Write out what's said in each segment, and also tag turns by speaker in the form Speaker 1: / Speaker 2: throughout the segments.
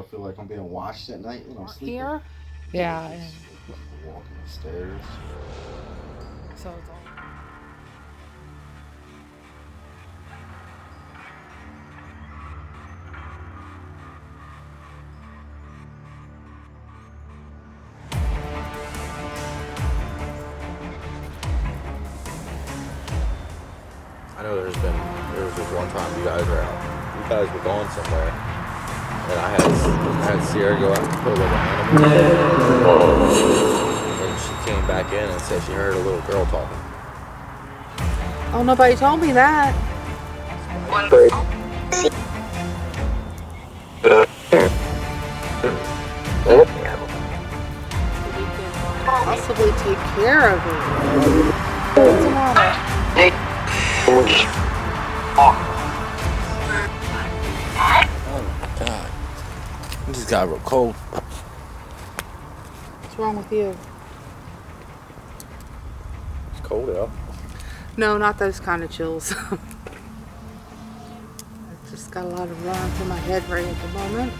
Speaker 1: I feel like I'm being watched at night when I'm sleeping.
Speaker 2: Here?
Speaker 1: Yeah,
Speaker 2: Yeah.
Speaker 1: just walking the stairs.
Speaker 2: So it's all.
Speaker 3: I know there was this one time you guys were going somewhere, and I had Sierra go out and put like an animal, and she came back in and said she heard a little girl talking.
Speaker 2: Oh, nobody told me that. We can possibly take care of it. What's the matter?
Speaker 3: Oh my god, it just got real cold.
Speaker 2: What's wrong with you?
Speaker 3: It's cold out.
Speaker 2: No, not those kind of chills. I just got a lot of running through my head right at the moment.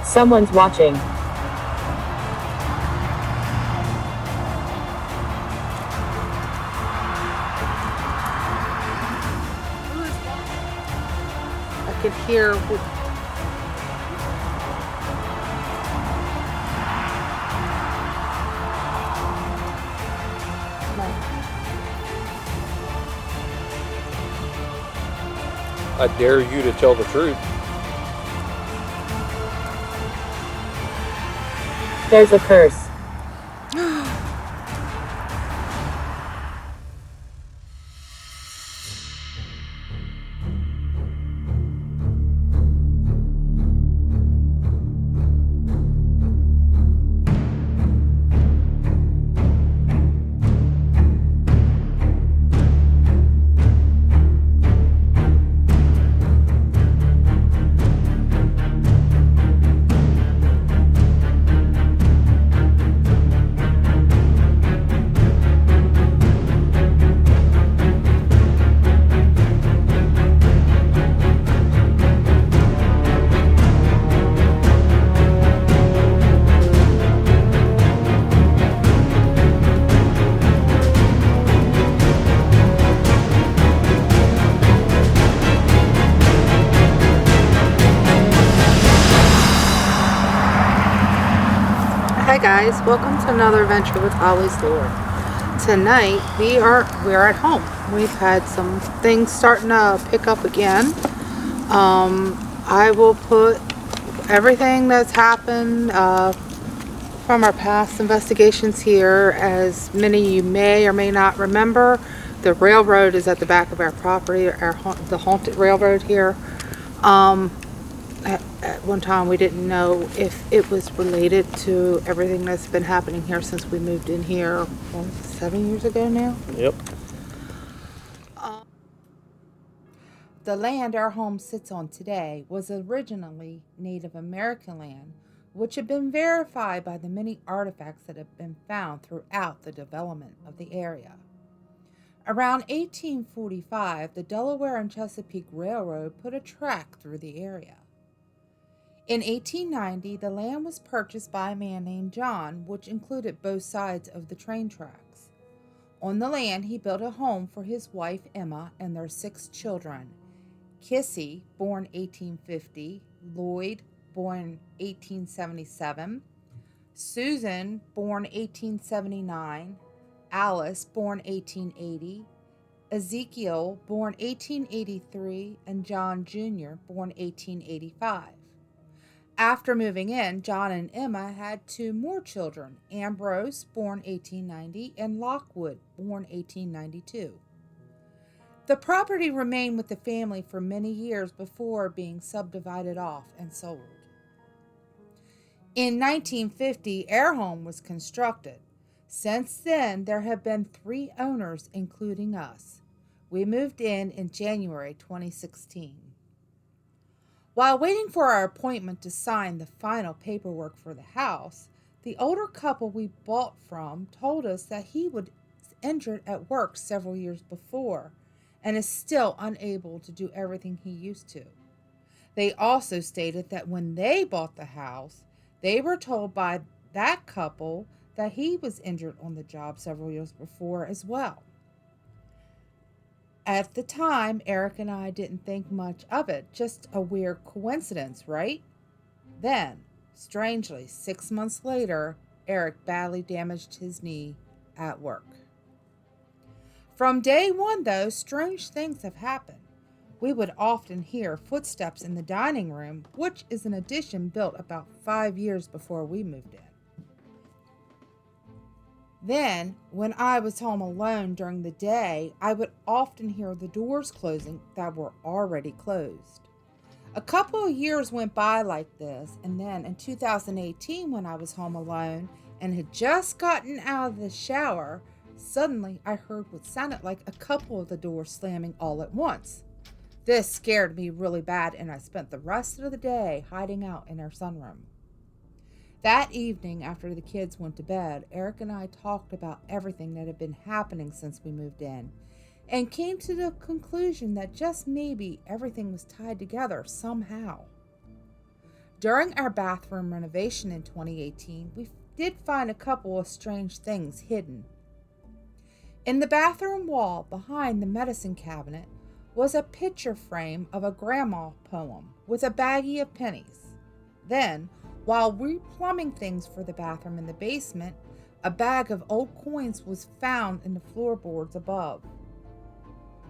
Speaker 4: Someone's watching.
Speaker 2: I could hear.
Speaker 3: I dare you to tell the truth.
Speaker 4: There's a curse.
Speaker 2: Hi guys, welcome to another adventure with Holly's Lore. Tonight we're at home. We've had some things starting to pick up again. I will put everything that's happened from our past investigations here. As many of you may or may not remember, the railroad is at the back of our property, the haunted railroad here. At one time we didn't know if it was related to everything that's been happening here since we moved in here 7 years ago now.
Speaker 3: Yep.
Speaker 2: The land our home sits on today was originally Native American land, which had been verified by the many artifacts that have been found throughout the development of the area. Around 1845, the Delaware and Chesapeake Railroad put a track through the area. In 1890, the land was purchased by a man named John, which included both sides of the train tracks. On the land, he built a home for his wife Emma and their 6 children: Kissy, born 1850, Lloyd, born 1877, Susan, born 1879, Alice, born 1880, Ezekiel, born 1883, and John Jr., born 1885. After moving in, John and Emma had 2 more children: Ambrose, born 1890, and Lockwood, born 1892. The property remained with the family for many years before being subdivided off and sold. In 1950, our home was constructed. Since then, there have been 3 owners, including us. We moved in January 2016. While waiting for our appointment to sign the final paperwork for the house, the older couple we bought from told us that he was injured at work several years before and is still unable to do everything he used to. They also stated that when they bought the house, they were told by that couple that he was injured on the job several years before as well. At the time, Eric and I didn't think much of it, just a weird coincidence, right? Then, strangely, 6 months later, Eric badly damaged his knee at work. From day one, though, strange things have happened. We would often hear footsteps in the dining room, which is an addition built about 5 years before we moved in. Then, when I was home alone during the day, I would often hear the doors closing that were already closed. A couple of years went by like this, and then in 2018, when I was home alone and had just gotten out of the shower, suddenly I heard what sounded like a couple of the doors slamming all at once. This scared me really bad, and I spent the rest of the day hiding out in our sunroom. That evening, after the kids went to bed, Eric and I talked about everything that had been happening since we moved in, and came to the conclusion that just maybe everything was tied together somehow. During our bathroom renovation in 2018, we did find a couple of strange things hidden. In the bathroom wall behind the medicine cabinet was a picture frame of a grandma poem with a baggie of pennies. Then, while replumbing things for the bathroom in the basement, a bag of old coins was found in the floorboards above.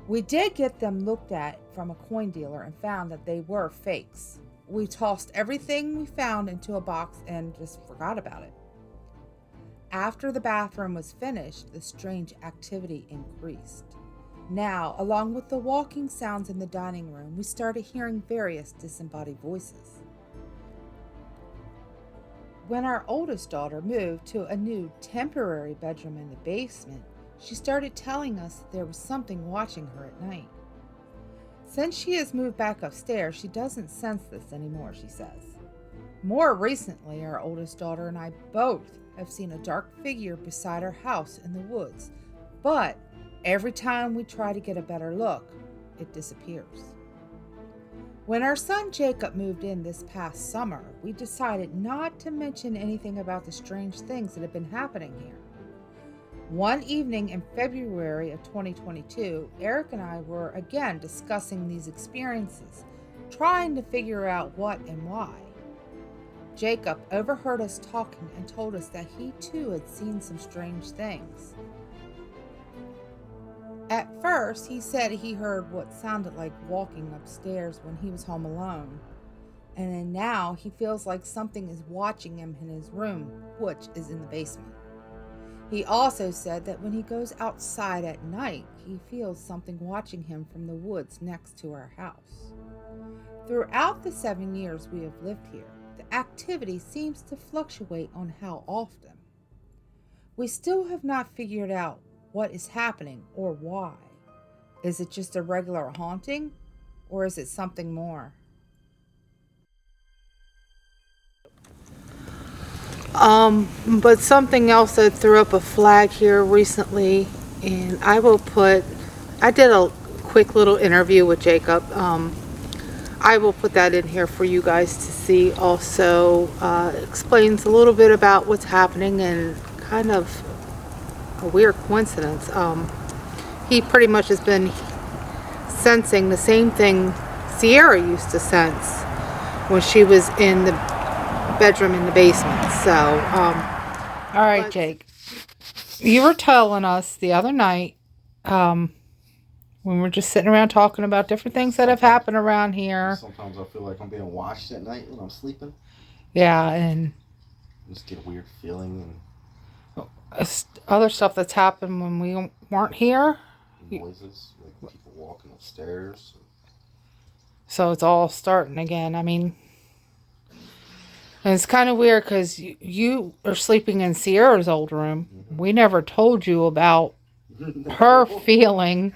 Speaker 2: We did get them looked at from a coin dealer and found that they were fakes. We tossed everything we found into a box and just forgot about it. After the bathroom was finished, the strange activity increased. Now, along with the walking sounds in the dining room, we started hearing various disembodied voices. When our oldest daughter moved to a new temporary bedroom in the basement, she started telling us that there was something watching her at night. Since she has moved back upstairs, she doesn't sense this anymore, she says. More recently, our oldest daughter and I both have seen a dark figure beside our house in the woods, but every time we try to get a better look, it disappears. When our son Jacob moved in this past summer, we decided not to mention anything about the strange things that have been happening here. One evening in February of 2022, Eric and I were again discussing these experiences, trying to figure out what and why. Jacob overheard us talking and told us that he too had seen some strange things. At first, he said he heard what sounded like walking upstairs when he was home alone. And then now he feels like something is watching him in his room, which is in the basement. He also said that when he goes outside at night, he feels something watching him from the woods next to our house. Throughout the 7 years we have lived here, the activity seems to fluctuate on how often. We still have not figured out what is happening or why. Is it just a regular haunting, or is it something more? But something else that threw up a flag here recently, and I did a quick little interview with Jacob. I will put that in here for you guys to see. Also, explains a little bit about what's happening and kind of a weird coincidence. He pretty much has been sensing the same thing Sierra used to sense when she was in the bedroom in the basement. So, all right, Jake, you were telling us the other night, when we're just sitting around talking about different things that have happened around here.
Speaker 1: Sometimes I feel like I'm being watched at night when I'm sleeping.
Speaker 2: Yeah, and
Speaker 1: I just get a weird feeling
Speaker 2: other stuff that's happened when we weren't here.
Speaker 1: and noises, like people walking upstairs.
Speaker 2: So it's all starting again. I mean, and it's kind of weird because you are sleeping in Sierra's old room. Mm-hmm. We never told you about her feeling,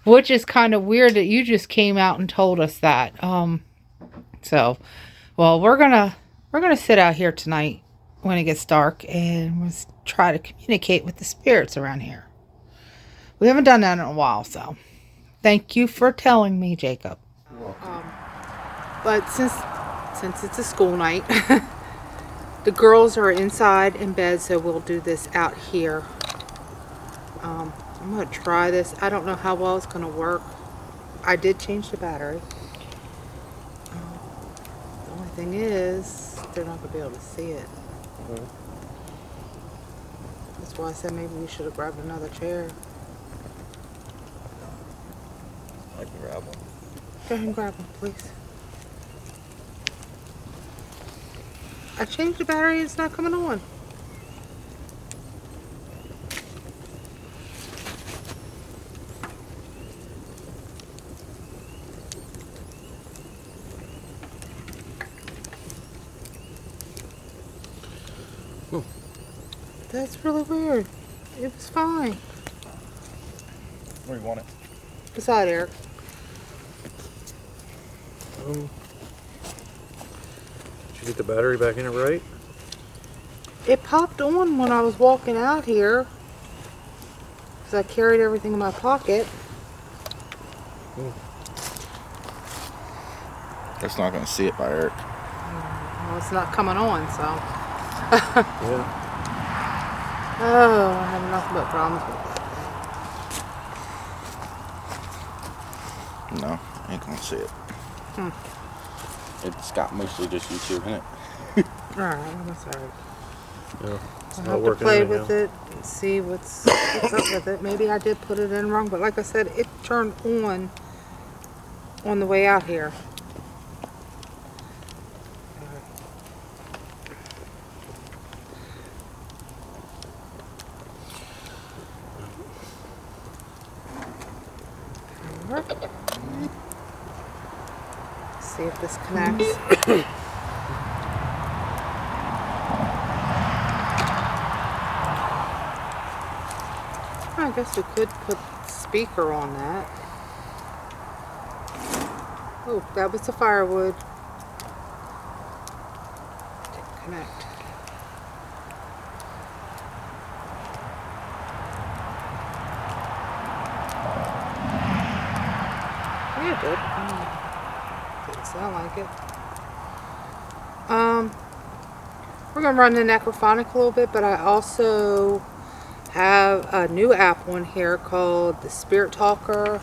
Speaker 2: which is kind of weird that you just came out and told us that. So, well, we're gonna sit out here tonight when it gets dark and we'll try to communicate with the spirits around here. We haven't done that in a while, so thank you for telling me, Jacob.
Speaker 1: You're welcome.
Speaker 2: But since it's a school night, the girls are inside in bed, so we'll do this out here. I'm gonna try this. I don't know how well it's gonna work. I did change the battery. The only thing is, they're not gonna be able to see it. That's why I said maybe we should have grabbed another chair.
Speaker 3: I can grab one.
Speaker 2: Go ahead and grab one, please. I changed the battery, it's not coming on. That's really weird. It was fine.
Speaker 3: Where do you want it?
Speaker 2: Beside Eric.
Speaker 3: Did you get the battery back in it right?
Speaker 2: It popped on when I was walking out here. Because I carried everything in my pocket.
Speaker 3: That's not going to see it by Eric.
Speaker 2: Well, it's not coming on, so.
Speaker 3: Yeah.
Speaker 2: Oh, I have nothing but problems with it.
Speaker 3: No, ain't going to see it. It's got mostly just YouTube in it.
Speaker 2: Alright, that's alright.
Speaker 3: Yeah.
Speaker 2: I'll have to play with it and see what's up with it. Maybe I did put it in wrong, but like I said, it turned on the way out here. See if this connects. I guess we could put speaker on that. Oh, that was the firewood. Didn't connect. Yeah, it did. Didn't sound like it. We're gonna run the necrophonic a little bit, but I also have a new app on here called the Spirit Talker.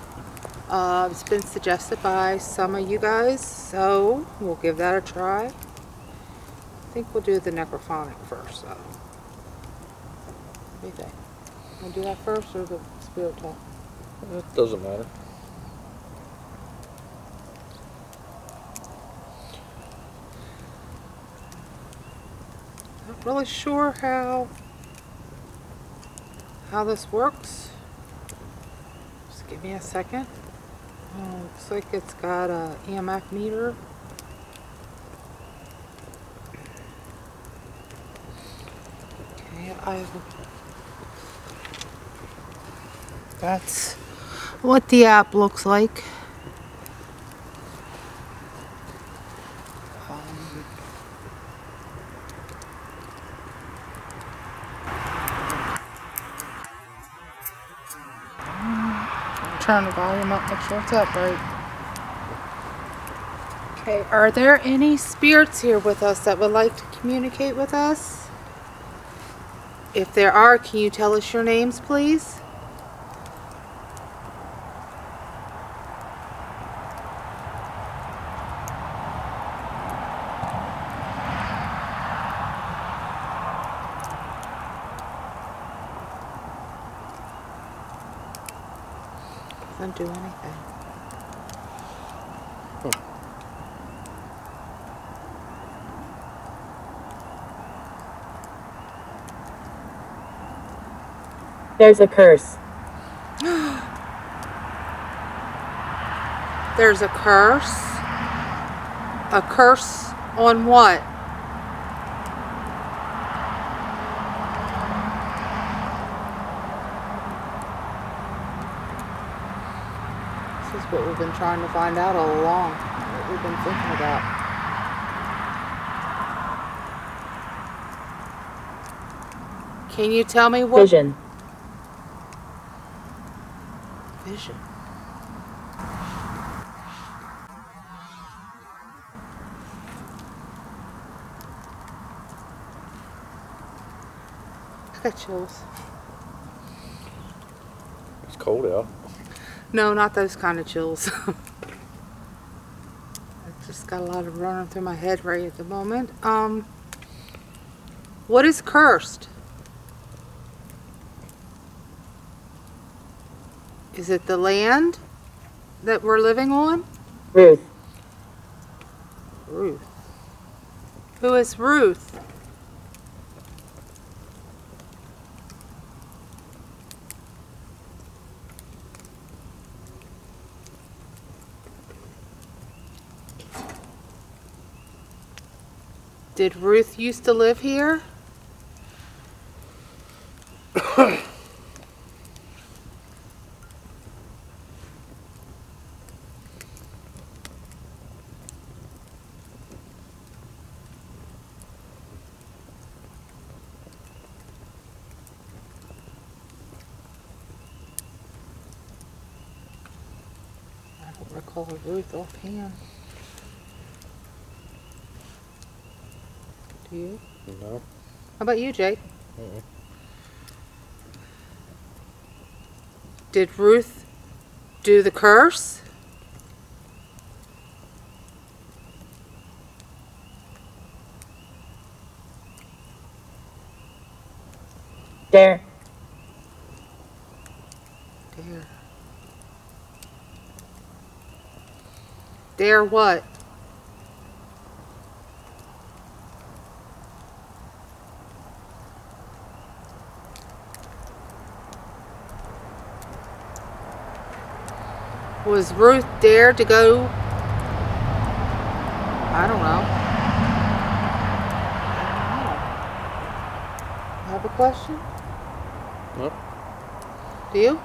Speaker 2: It's been suggested by some of you guys, so we'll give that a try. I think we'll do the necrophonic first, so. What do you think? Want to do that first or the Spirit Talk?
Speaker 3: It doesn't matter.
Speaker 2: Not really sure how this works. Just give me a second. Looks like it's got a EMF meter. Okay, that's what the app looks like. Turn the volume up, make sure it's up right. Okay, are there any spirits here with us that would like to communicate with us? If there are, can you tell us your names, please? Doesn't do anything.
Speaker 4: There's a curse.
Speaker 2: There's a curse. A curse on what? This is what we've been trying to find out all along. What we've been thinking about. Can you tell me what?
Speaker 4: Vision.
Speaker 2: Vision. got chills.
Speaker 3: It's cold out.
Speaker 2: No, not those kind of chills. I just got a lot of running through my head right at the moment. What is cursed? Is it the land that we're living on?
Speaker 4: Ruth.
Speaker 2: Ruth. Who is Ruth? Did Ruth used to live here? I don't recall Ruth offhand. Do you?
Speaker 3: No.
Speaker 2: How about you, Jake?
Speaker 3: Mm-mm.
Speaker 2: Did Ruth do the curse?
Speaker 4: Dare.
Speaker 2: Dare. Dare what? Was Ruth dared to go? I don't know. You have a question?
Speaker 3: Nope.
Speaker 2: Do you?
Speaker 3: No.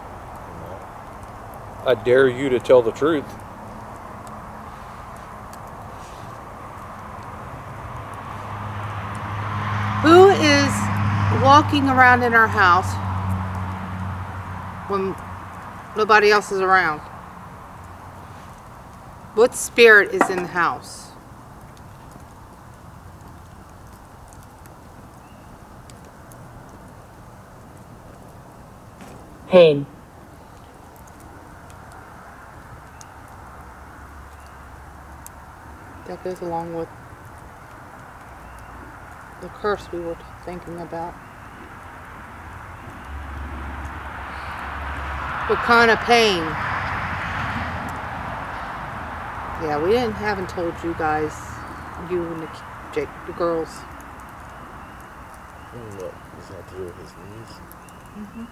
Speaker 3: I dare you to tell the truth.
Speaker 2: Who is walking around in our house when nobody else is around? What spirit is in the house?
Speaker 4: Pain.
Speaker 2: That goes along with the curse we were thinking about. What kind of pain? Yeah, we haven't told you guys, you and the girls.
Speaker 3: What does that have to do with his knees?
Speaker 2: Mm-hmm.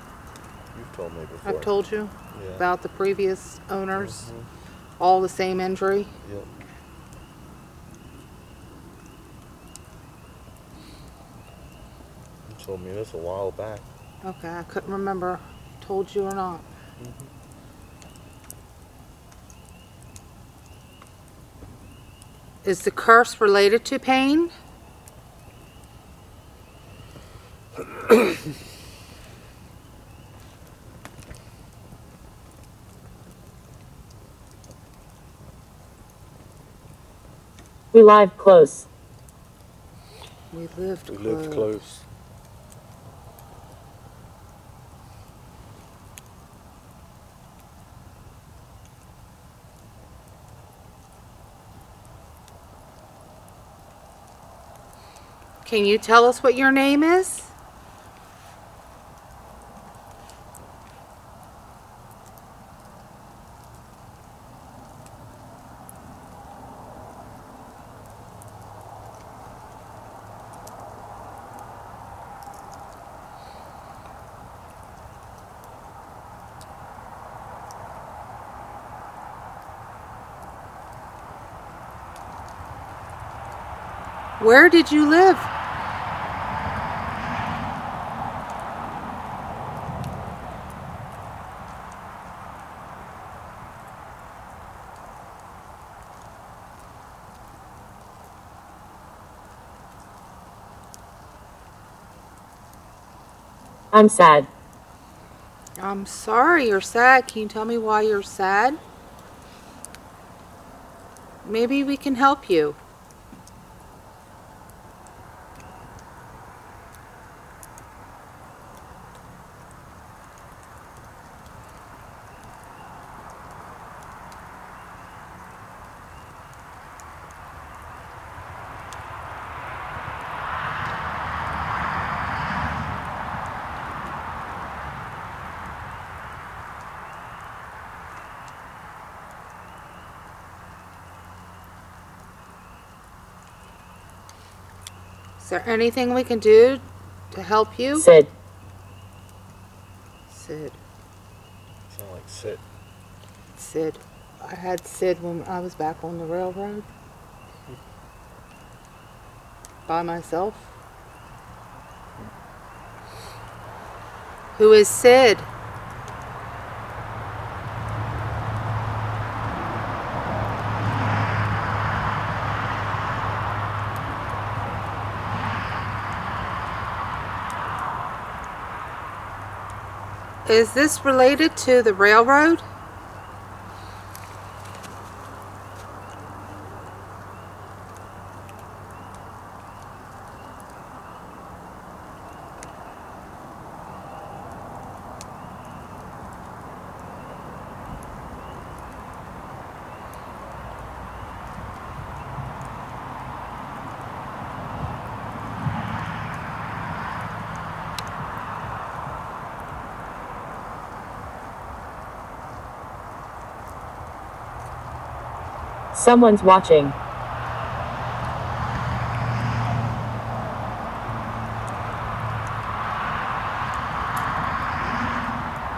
Speaker 3: You've told me before.
Speaker 2: I've told you
Speaker 3: Yeah.
Speaker 2: about the previous owners,
Speaker 3: Mhm.
Speaker 2: all the same injury.
Speaker 3: Yep. You told me this a while back.
Speaker 2: Okay, I couldn't remember, told you or not.
Speaker 3: Mm-hmm.
Speaker 2: Is the curse related to pain?
Speaker 4: We live close.
Speaker 2: We lived
Speaker 3: We
Speaker 2: close.
Speaker 3: lived close.
Speaker 2: Can you tell us what your name is? Where did you live?
Speaker 4: I'm sad.
Speaker 2: I'm sorry you're sad. Can you tell me why you're sad? Maybe we can help you. Is there anything we can do to help you?
Speaker 4: Sid.
Speaker 2: Sid.
Speaker 3: Sound like sit.
Speaker 2: Sid. I had Sid when I was back on the railroad. By myself. Who is Sid? Is this related to the railroad?
Speaker 4: Someone's watching.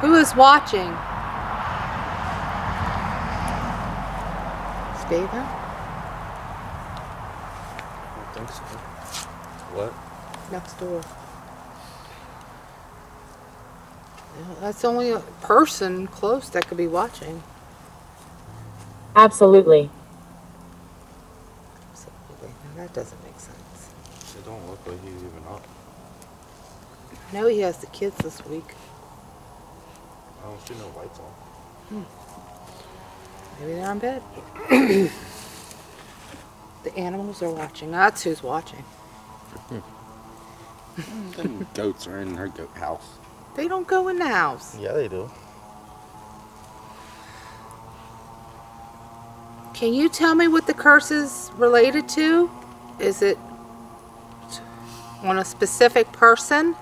Speaker 2: Who is watching? Stephen?
Speaker 3: I don't think so. What?
Speaker 2: Next door. Yeah, that's only a person close that could be watching.
Speaker 4: Absolutely.
Speaker 2: Absolutely. Now that doesn't make sense.
Speaker 3: It don't look like he's even up.
Speaker 2: I know he has the kids this week.
Speaker 3: I don't see no lights on.
Speaker 2: Maybe they're in bed. The animals are watching. That's who's watching.
Speaker 1: Them goats are in her goat house.
Speaker 2: They don't go in the house.
Speaker 3: Yeah, they do.
Speaker 2: Can you tell me what the curse is related to? Is it on a specific person?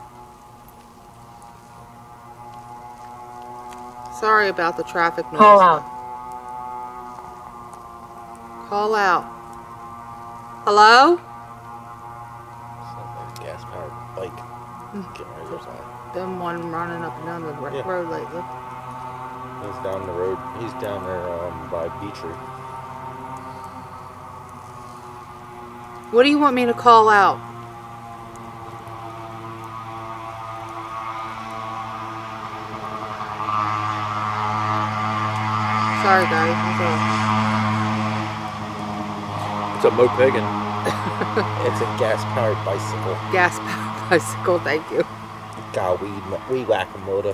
Speaker 2: Sorry about the traffic noise.
Speaker 4: Call out.
Speaker 2: Call out. Hello?
Speaker 3: Sounds like a gas-powered bike. Getting ready or something.
Speaker 2: Been one running up and down the
Speaker 3: Yeah.
Speaker 2: road lately.
Speaker 3: He's down the road. He's down there by Beecher.
Speaker 2: What do you want me to call out? Sorry guys.
Speaker 3: It's a moped. It's a gas-powered bicycle.
Speaker 2: Gas powered bicycle, thank you.
Speaker 3: Got weed whacking motor.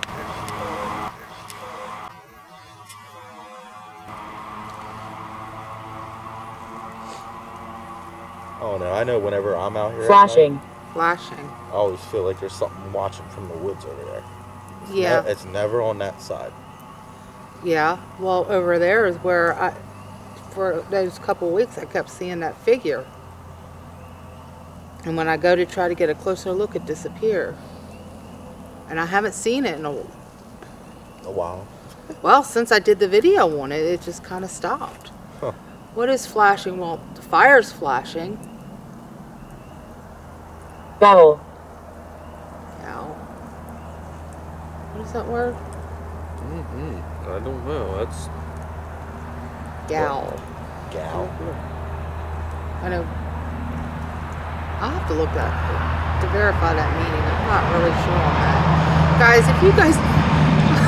Speaker 3: Oh no, I know whenever I'm out here at
Speaker 4: Flashing.
Speaker 3: night,
Speaker 2: Flashing.
Speaker 3: I always feel like there's something watching from the woods over there.
Speaker 2: Yeah.
Speaker 3: It's never on that side.
Speaker 2: Yeah. Well, over there is where for those couple weeks, I kept seeing that figure. And when I go to try to get a closer look, it disappeared. And I haven't seen it in
Speaker 3: A while.
Speaker 2: well, since I did the video on it, it just kind of stopped.
Speaker 3: Huh.
Speaker 2: What is flashing? Well, the fire's flashing.
Speaker 4: Gowl.
Speaker 2: Ow. What is that word?
Speaker 3: I don't know. That's
Speaker 2: Gal.
Speaker 3: gal.
Speaker 2: I know. I'll have to look that to verify that meaning. I'm not really sure on that. Guys, if you guys,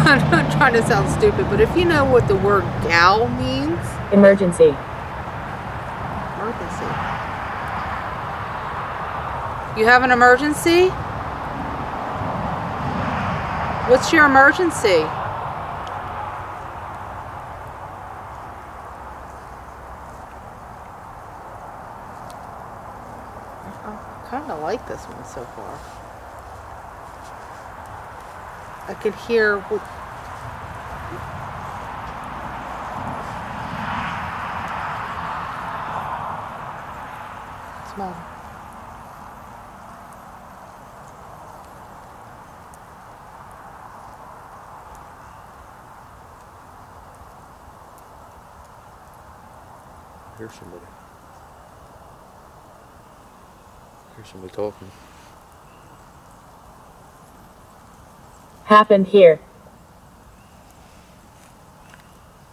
Speaker 2: I'm not trying to sound stupid, but if you know what the word gal means,
Speaker 4: Emergency.
Speaker 2: emergency. You have an emergency? What's your emergency? I kind of like this one so far. I can hear what. Smell.
Speaker 3: Here's somebody. Here's Somebody talking.
Speaker 4: Happened here.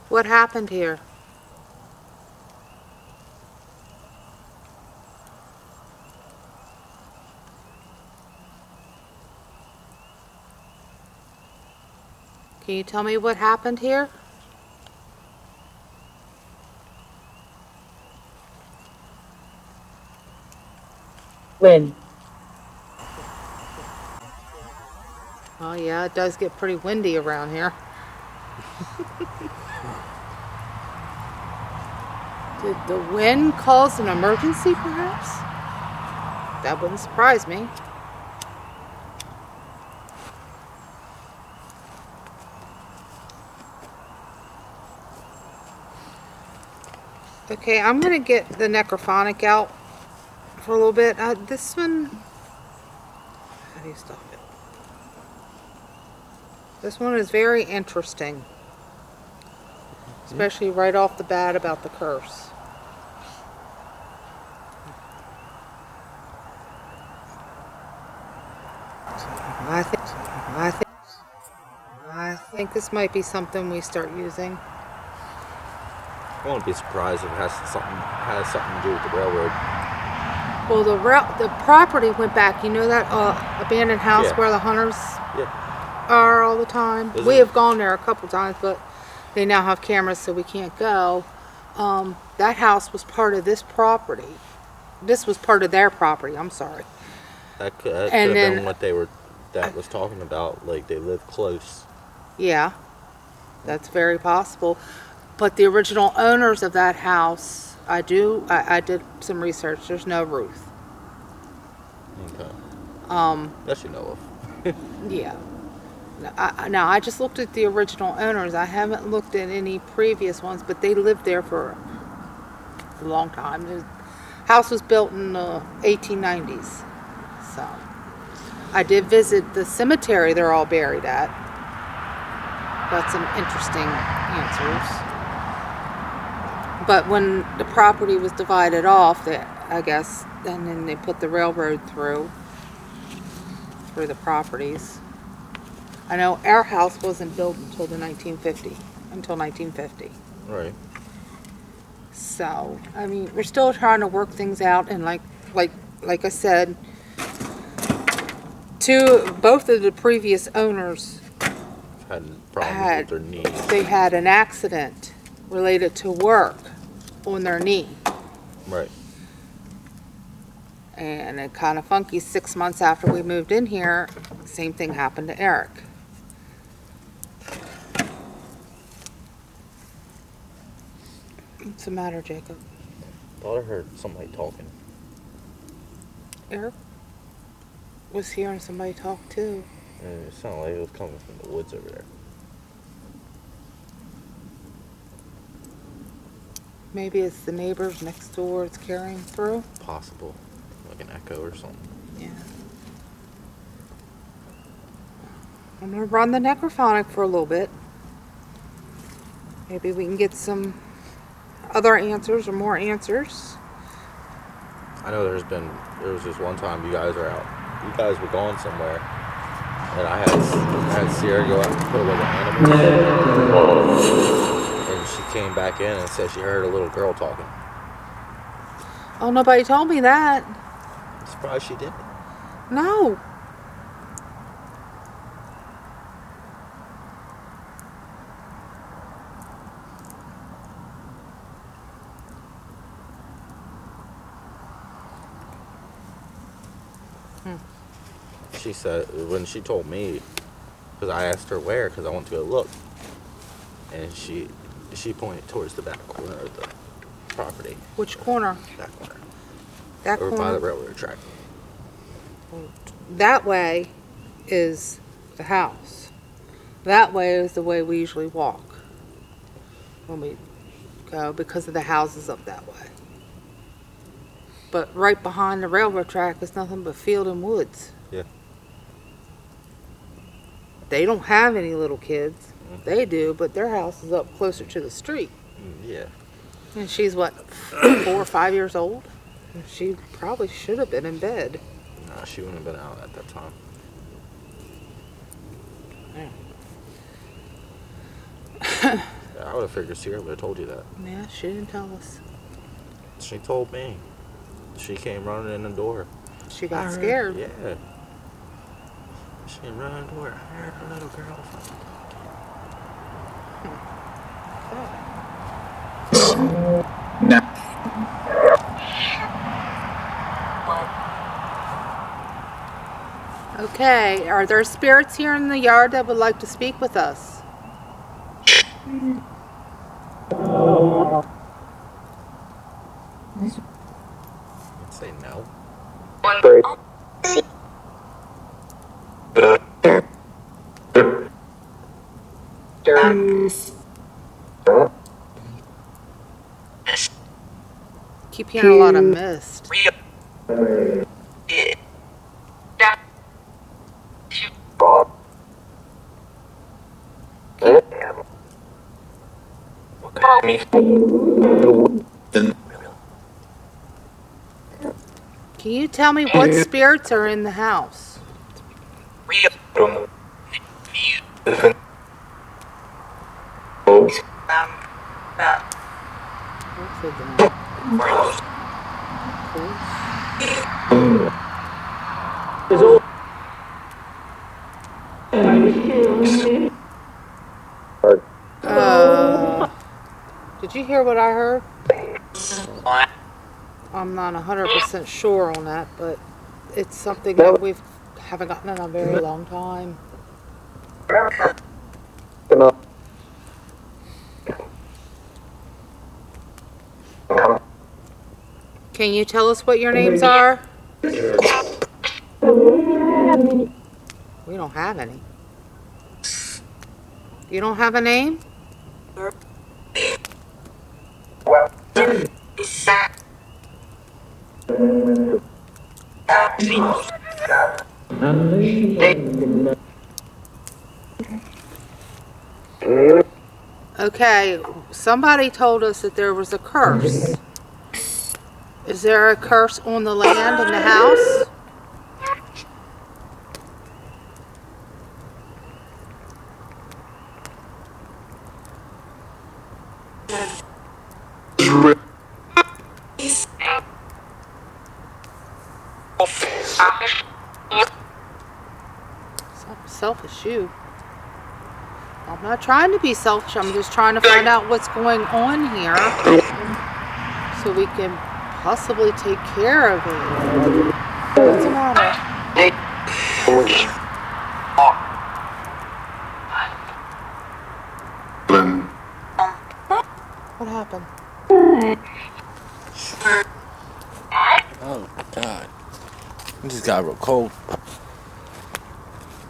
Speaker 2: What happened here? Can you tell me what happened here?
Speaker 4: Wind.
Speaker 2: Oh yeah, it does get pretty windy around here. Did the wind cause an emergency, perhaps? That wouldn't surprise me. Okay, I'm gonna get the necrophonic out for a little bit. This one, how do you stop it? This one is very interesting, especially right off the bat about the curse. I think this might be something we start using.
Speaker 3: I wouldn't be surprised if it has something to do with the railroad.
Speaker 2: Well, the property went back. You know that abandoned house
Speaker 3: Yeah.
Speaker 2: where the hunters
Speaker 3: Yeah.
Speaker 2: are all the time?
Speaker 3: Isn't
Speaker 2: We
Speaker 3: it-
Speaker 2: have gone there a couple times, but they now have cameras, so we can't go. That house was part of this property. This was part of their property. I'm sorry.
Speaker 3: That could have
Speaker 2: And then-
Speaker 3: been what that was talking about. Like they live close.
Speaker 2: Yeah, that's very possible. But the original owners of that house, I did some research. There's no roof.
Speaker 3: Okay.
Speaker 2: Um,
Speaker 3: That you know of.
Speaker 2: yeah. Now, I just looked at the original owners. I haven't looked at any previous ones, but they lived there for a long time. The house was built in the 1890s. So, I did visit the cemetery they're all buried at. Got some interesting answers. But when the property was divided off, I guess, and then they put the railroad through the properties. I know our house wasn't built until 1950.
Speaker 3: Right.
Speaker 2: So, I mean, we're still trying to work things out, and like I said, both of the previous owners
Speaker 3: Had problems with their knees.
Speaker 2: they had an accident related to work on their knee.
Speaker 3: Right.
Speaker 2: And it kind of funky. 6 months after we moved in here, same thing happened to Eric. What's the matter, Jacob?
Speaker 3: Thought I heard somebody talking.
Speaker 2: Eric was hearing somebody talk too.
Speaker 3: And it sounded like it was coming from the woods over there.
Speaker 2: Maybe it's the neighbors next door it's carrying through.
Speaker 3: Possible. Like an echo or something.
Speaker 2: Yeah. I'm gonna run the necrophonic for a little bit. Maybe we can get some other answers or more answers.
Speaker 3: I know there was this one time you guys were out. You guys were going somewhere. And I had Sierra go out and put away the animals. And she came back in and said she heard a little girl talking.
Speaker 2: Oh, nobody told me that.
Speaker 3: I'm surprised she didn't.
Speaker 2: No.
Speaker 3: She said, when she told me, because I asked her where, because I went to go look. And she pointed towards the back corner of the property.
Speaker 2: Which corner?
Speaker 3: That corner.
Speaker 2: That
Speaker 3: Over by the
Speaker 2: corner.
Speaker 3: railroad track.
Speaker 2: That way is the house. That way is the way we usually walk when we go, because of the houses up that way. But right behind the railroad track is nothing but field and woods.
Speaker 3: Yeah.
Speaker 2: They don't have any little kids. They do, but their house is up closer to the street.
Speaker 3: Yeah.
Speaker 2: And she's what, 4 or 5 years old? She probably should have been in bed.
Speaker 3: Nah, she wouldn't have been out at that time.
Speaker 2: Yeah.
Speaker 3: I would have figured Sierra would have told you that.
Speaker 2: Yeah, she didn't tell us.
Speaker 3: She told me. She came running in the door.
Speaker 2: She got scared.
Speaker 3: Yeah. She came running in the door. I heard the little girl fucking
Speaker 2: Okay, are there spirits here in the yard that would like to speak with us?
Speaker 3: I'd say no.
Speaker 2: Keep hearing a lot of mist. Can you tell me what spirits are in the house? Did you hear what I heard? I'm not 100% sure on that, but it's something that we haven't gotten in a very long time. Can you tell us what your names are? We don't have any. You don't have a name? Okay, somebody told us that there was a curse. Is there a curse on the land in the house? Selfish you. I'm not trying to be selfish. I'm just trying to find out what's going on here so we can possibly take care of it. What's the matter? What happened?
Speaker 1: Oh, God. I just got real cold.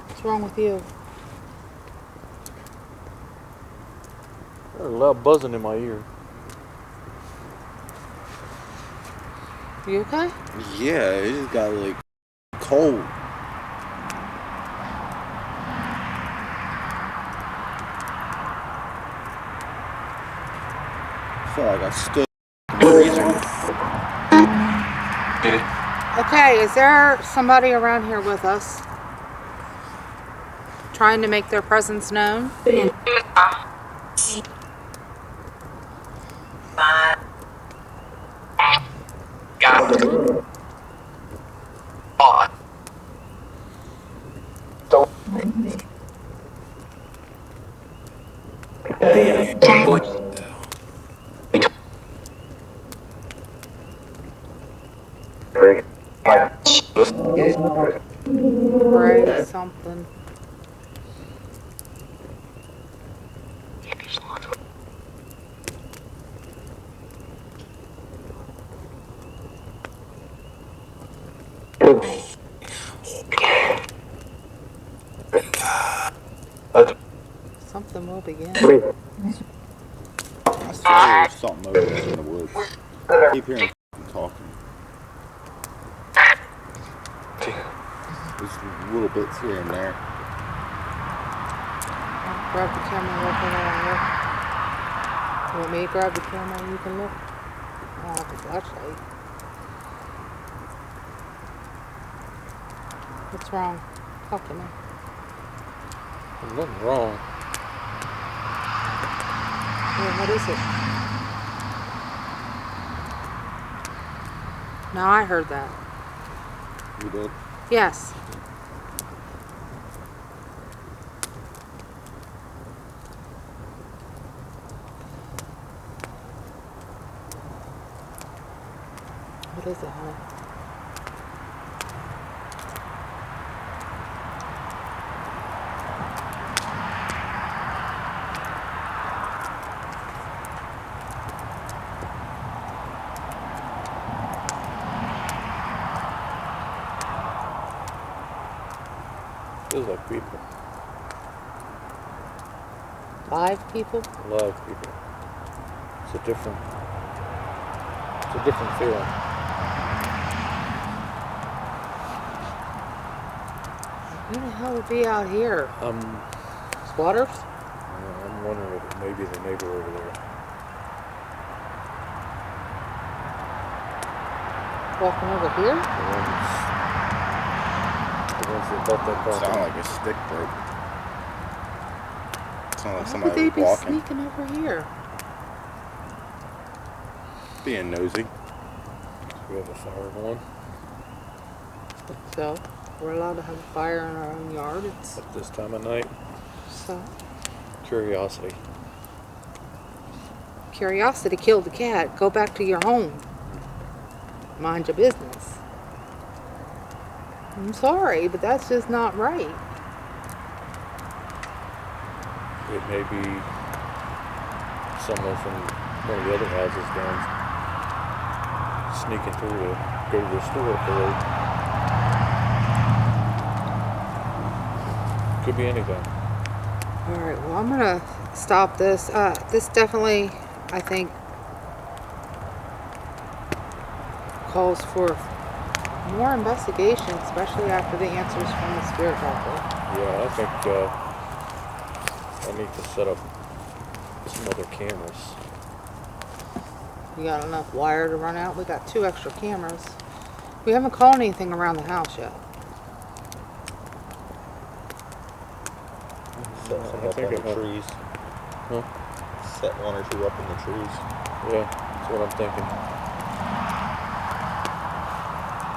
Speaker 2: What's wrong with you?
Speaker 3: There's a loud buzzing in my ear.
Speaker 2: You okay?
Speaker 1: Yeah, it just got like cold. I felt like I stood in the freezer.
Speaker 2: Okay, is there somebody around here with us? Trying to make their presence known? Pray something. Something will begin.
Speaker 1: I swear there's something over there in the woods. I keep hearing talking. There's little bits here and there.
Speaker 2: Grab the camera real quick while I look. You want me to grab the camera and you can look? I don't have a flashlight. What's wrong? Talk to me.
Speaker 3: There's nothing wrong.
Speaker 2: Yeah, what is it? No, I heard that.
Speaker 3: You did?
Speaker 2: Yes. What is it, honey?
Speaker 3: Feels like people.
Speaker 2: 5 people?
Speaker 3: A lot of people. It's a different feeling.
Speaker 2: Who the hell would be out here? Squatters?
Speaker 3: I'm wondering if it may be the neighbor over there.
Speaker 2: Walking over here?
Speaker 3: The ones that built that property.
Speaker 1: Sound like a stick broke. Sound like
Speaker 2: Why
Speaker 1: somebody
Speaker 2: would they
Speaker 1: was
Speaker 2: be
Speaker 1: walking,
Speaker 2: sneaking over here?
Speaker 1: being nosy.
Speaker 3: We have a fire going
Speaker 2: So, we're allowed to have a fire in our own yard. It's
Speaker 3: at this time of night.
Speaker 2: so.
Speaker 3: Curiosity.
Speaker 2: Curiosity killed the cat. Go back to your home. Mind your business. I'm sorry, but that's just not right.
Speaker 3: It may be someone from one of the other houses down sneaking through to go to the store for it. Could be anything.
Speaker 2: Alright, well, I'm gonna stop this. This definitely, I think, calls for more investigation, especially after the answers from the spirit doctor.
Speaker 3: Yeah, I think I need to set up some other cameras.
Speaker 2: We got enough wire to run out. We got 2 extra cameras. We haven't called anything around the house yet.
Speaker 3: I
Speaker 5: Set some up
Speaker 3: think
Speaker 5: in
Speaker 3: it
Speaker 5: the
Speaker 3: had-
Speaker 5: trees.
Speaker 3: Huh?
Speaker 5: Set 1 or 2 up in the trees.
Speaker 3: Yeah, that's what I'm thinking.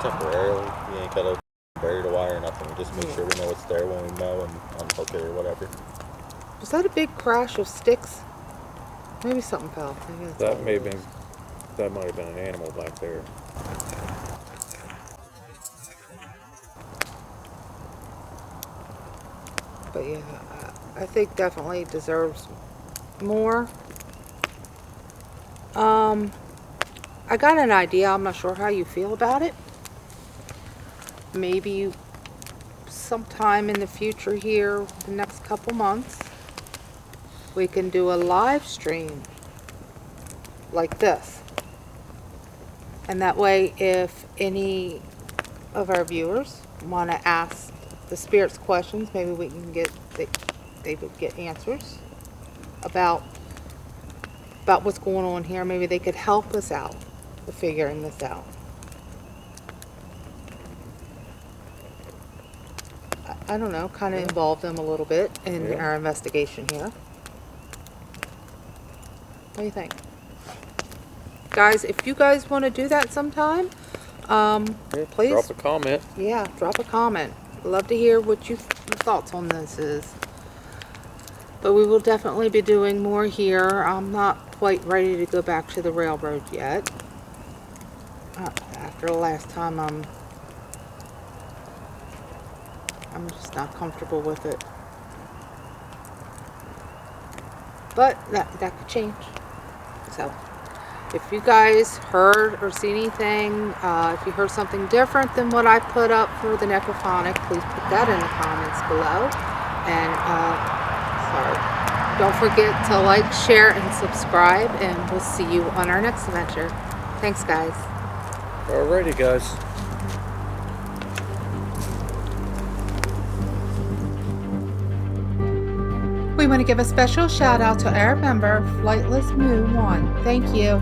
Speaker 5: Temporarily. You ain't gotta bury the wire or nothing. Just make sure we know it's there when we mow and unhook it or whatever.
Speaker 2: Was that a big crash of sticks? Maybe something fell. Maybe that's all
Speaker 3: That
Speaker 2: it
Speaker 3: may have
Speaker 2: was.
Speaker 3: been, that might have been an animal back there.
Speaker 2: But yeah, I think definitely deserves more. I got an idea. I'm not sure how you feel about it. Maybe sometime in the future here, the next couple months, we can do a live stream like this. And that way, if any of our viewers want to ask the spirits questions, maybe we can get, they would get answers about what's going on here. Maybe they could help us out with figuring this out. I don't know, kind of involve them a little bit in
Speaker 3: Yeah.
Speaker 2: our investigation here. What do you think? Guys, if you guys want to do that sometime, please.
Speaker 3: Drop a comment.
Speaker 2: Yeah, drop a comment. Love to hear what your thoughts on this is. But we will definitely be doing more here. I'm not quite ready to go back to the railroad yet. After the last time, I'm just not comfortable with it. But that could change. So, if you guys heard or see anything, if you heard something different than what I put up for the necrophonic, please put that in the comments below. And don't forget to like, share, and subscribe, and we'll see you on our next adventure. Thanks, guys.
Speaker 3: Alrighty, guys.
Speaker 2: We want to give a special shout out to our member, Flightless Moo 1. Thank you.